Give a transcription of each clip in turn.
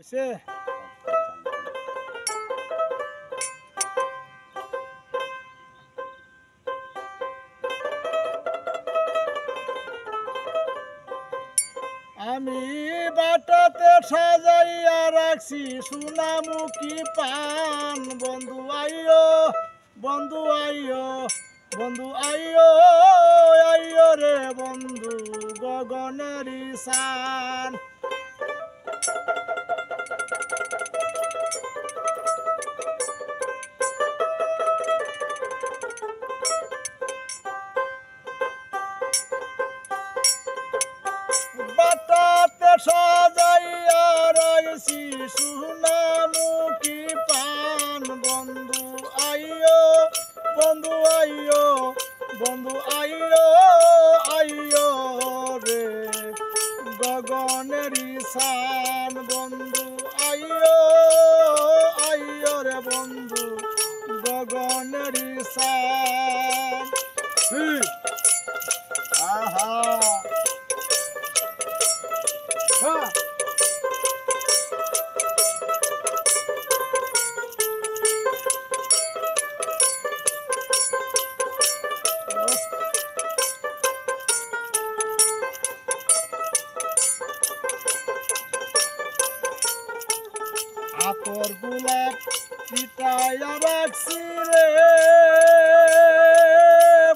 সে আমি বাটাতে সাজাইয়া রাখছি সোনামুখী পান বন্ধু আইও বন্ধু আইও বন্ধু আইও আইও রে বন্ধু গগনের ঈশান বাটাতে সাজাইয়া রাখছি সোনামুখী পান বন্ধু আইও বন্ধু আইও বন্ধু আইও আইও রে গগনের ঈশান বন্ধু আইও আইও রে বন্ধু গগনের ঈশান আহা আতর গোলাপ পিটাইয়া রাখছি রে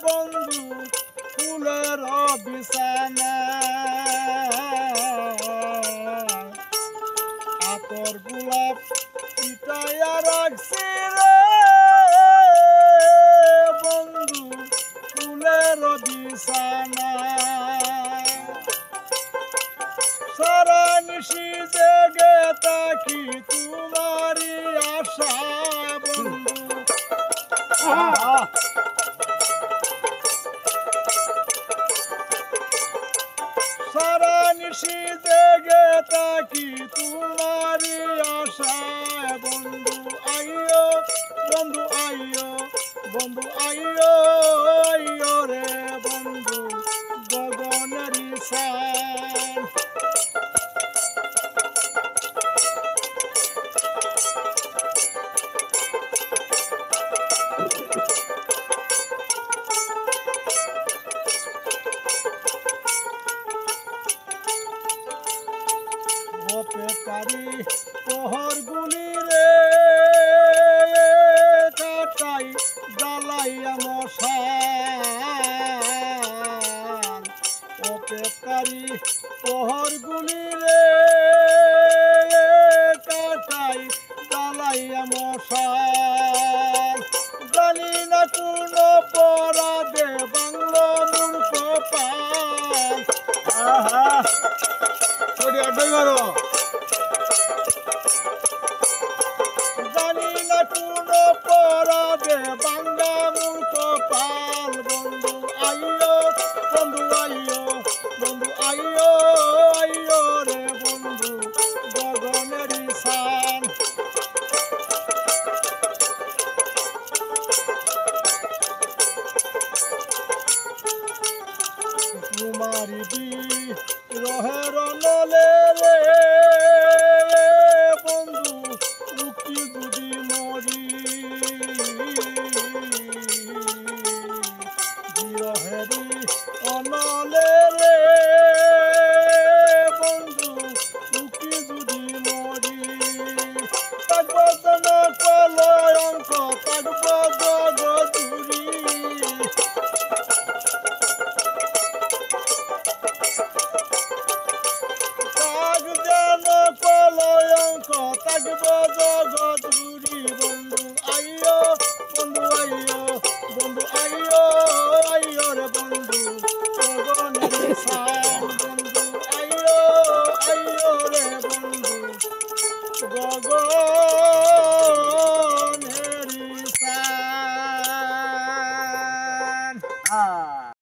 বন্ধু ফুলের বিছানা আতর গোলাপ পিটাইয়া রাখছি রে বন্ধু ফুলের বিছানা সারা নিশি জেগে তাকি তোমারি আশা বন্ধু সারা নিশি জেগে তাকি তোমারি আশা বন্ধু আইও বন্ধু আইও বন্ধু আইও আইও রে বন্ধু গগনের ঈশান অপেকারি প্রহর গুলি রে কাটাই জ্বালাইয়া মশাল অপেকারি প্রহর গুলি রে কাটাই জ্বালাইয়া মশাল জানি না কোন পরাদে বাংলো মূর্খ পাল আহা জানি না কোন পরাদে বাংলা মূর্খ পাল বন্ধু আইও বন্ধু আইও বন্ধু আইও আইও রে বন্ধু গগনের ঈশান কুমারী রহের নলে রে বন্ধু উকি যদি মরি বিরহেরি অনলে রে বন্ধু উকি যদি মরি থাকব যেন কলঙ্ক থাকব জগদুরি থাকব জগদুরি বন্ধু আইও বন্ধু আইও বন্ধু আইও আইও রে বন্ধু গগনের ঈশান বন্ধু আইও আইও রে বন্ধু গগন